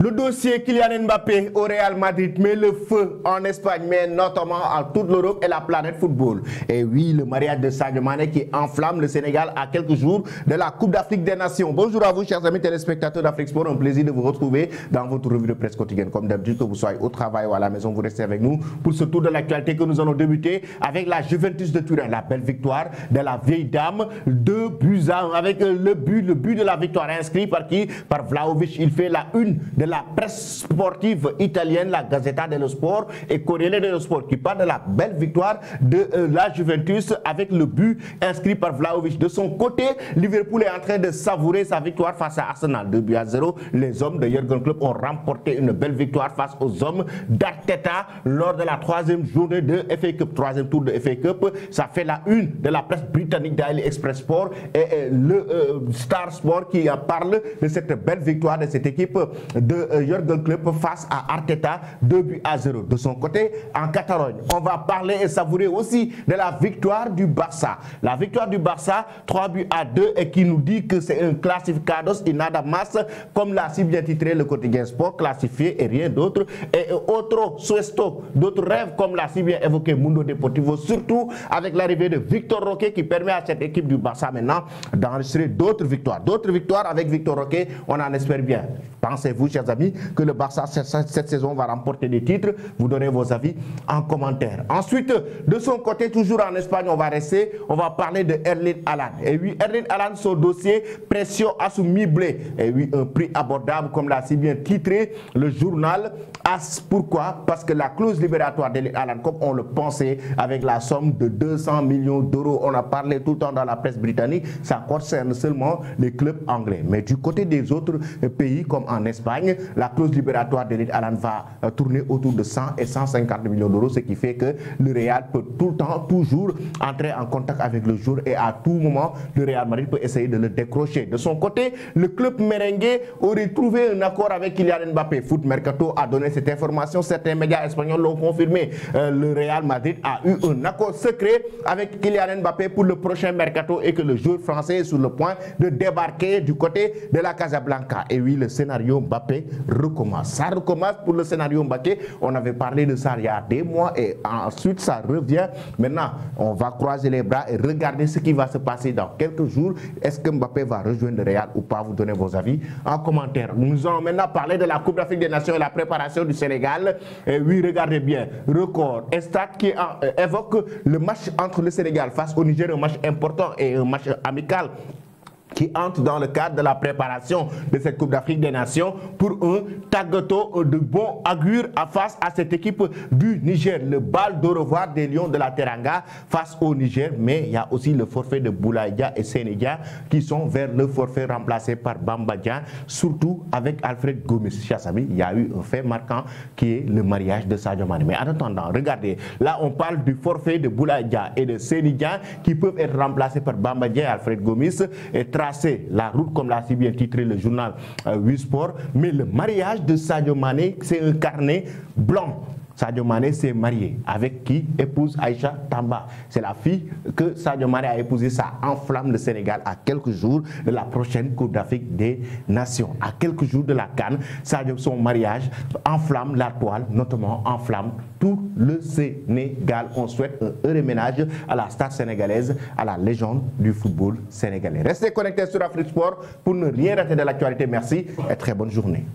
Le dossier Kylian Mbappé au Real Madrid met le feu en Espagne, mais notamment à toute l'Europe et la planète football. Et oui, le mariage de Sadio Mané qui enflamme le Sénégal à quelques jours de la Coupe d'Afrique des Nations. Bonjour à vous, chers amis téléspectateurs d'Afrique Sport. Un plaisir de vous retrouver dans votre revue de presse quotidienne. Comme d'habitude, que vous soyez au travail ou à la maison, vous restez avec nous pour ce tour de l'actualité que nous allons débuter avec la Juventus de Turin. La belle victoire de la vieille dame, 2-1 avec le but de la victoire inscrit par qui? Par Vlahovic. Il fait la une de la presse sportive italienne, la Gazzetta dello Sport et Corriere dello Sport, qui parle de la belle victoire de la Juventus avec le but inscrit par Vlahovic. De son côté, Liverpool est en train de savourer sa victoire face à Arsenal, 2-0. Les hommes de Jürgen Klopp ont remporté une belle victoire face aux hommes d'Arteta lors de la troisième journée de FA Cup, troisième tour de FA Cup. Ça fait la une de la presse britannique Daily Express Sport et le Star Sport qui parle de cette belle victoire de cette équipe de Jürgen Klopp face à Arteta, 2-0. De son côté, en Catalogne, on va parler et savourer aussi de la victoire du Barça. La victoire du Barça, 3-2, et qui nous dit que c'est un classificados y nada más, comme l'a si bien titré le quotidien Sport, classifié et rien d'autre. Et autre suesto, d'autres rêves, comme l'a si bien évoqué Mundo Deportivo, surtout avec l'arrivée de Victor Roque qui permet à cette équipe du Barça maintenant d'enregistrer d'autres victoires. D'autres victoires avec Victor Roque, on en espère bien. Pensez-vous, chers amis, que le Barça cette saison va remporter des titres? Vous donnez vos avis en commentaire. Ensuite, de son côté, toujours en Espagne, on va parler de Erling Haaland. Et oui, Erling Haaland, son dossier pression assumible. Et oui, un prix abordable, comme l'a si bien titré le journal AS. Pourquoi? Parce que la clause libératoire d'Erling Haaland, comme on le pensait, avec la somme de 200 millions d'euros, on a parlé tout le temps dans la presse britannique, ça concerne seulement les clubs anglais. Mais du côté des autres pays, comme en Espagne, la clause libératoire d'Erling Haaland va tourner autour de 100 et 150 millions d'euros, ce qui fait que le Real peut tout le temps, toujours entrer en contact avec le joueur et à tout moment, le Real Madrid peut essayer de le décrocher. De son côté, le club merengue aurait trouvé un accord avec Kylian Mbappé. Foot Mercato a donné cette information, certains médias espagnols l'ont confirmé. Le Real Madrid a eu un accord secret avec Kylian Mbappé pour le prochain Mercato et que le joueur français est sur le point de débarquer du côté de la Casablanca. Et oui, le scénario Mbappé recommence. Ça recommence pour le scénario Mbappé. On avait parlé de ça il y a des mois et ensuite ça revient. Maintenant, on va croiser les bras et regarder ce qui va se passer dans quelques jours. Est-ce que Mbappé va rejoindre le Real ou pas? Vous donnez vos avis en commentaire. Nous allons maintenant parler de la Coupe d'Afrique des Nations et la préparation du Sénégal. Et oui, regardez bien, record et stat qui évoque le match entre le Sénégal face au Niger, un match important et un match amical qui entre dans le cadre de la préparation de cette Coupe d'Afrique des Nations pour un tagato de bon augure face à cette équipe du Niger. Le bal de revoir des Lions de la Teranga face au Niger, mais il y a aussi le forfait de Boulaye Dia et Sénégal qui sont vers le forfait remplacé par Bamba Dia, surtout avec Alfred Gomis. Chers amis, il y a eu un fait marquant qui est le mariage de Sadio Mané. Mais en attendant, regardez, là on parle du forfait de Boulaye Dia et de Sénégal qui peuvent être remplacés par Bamba Dia et Alfred Gomis et tracer la route, comme l'a si bien titré le journal Sport. Mais le mariage de Sadio Mané, c'est un carnet blanc. Sadio Mané s'est marié avec qui? Épouse Aïcha Tamba. C'est la fille que Sadio Mané a épousée. Ça enflamme le Sénégal à quelques jours de la prochaine Coupe d'Afrique des Nations. À quelques jours de la CAN, son mariage enflamme la toile, notamment enflamme tout le Sénégal. On souhaite un heureux ménage à la star sénégalaise, à la légende du football sénégalais. Restez connectés sur Afrique Sport pour ne rien rater de l'actualité. Merci et très bonne journée.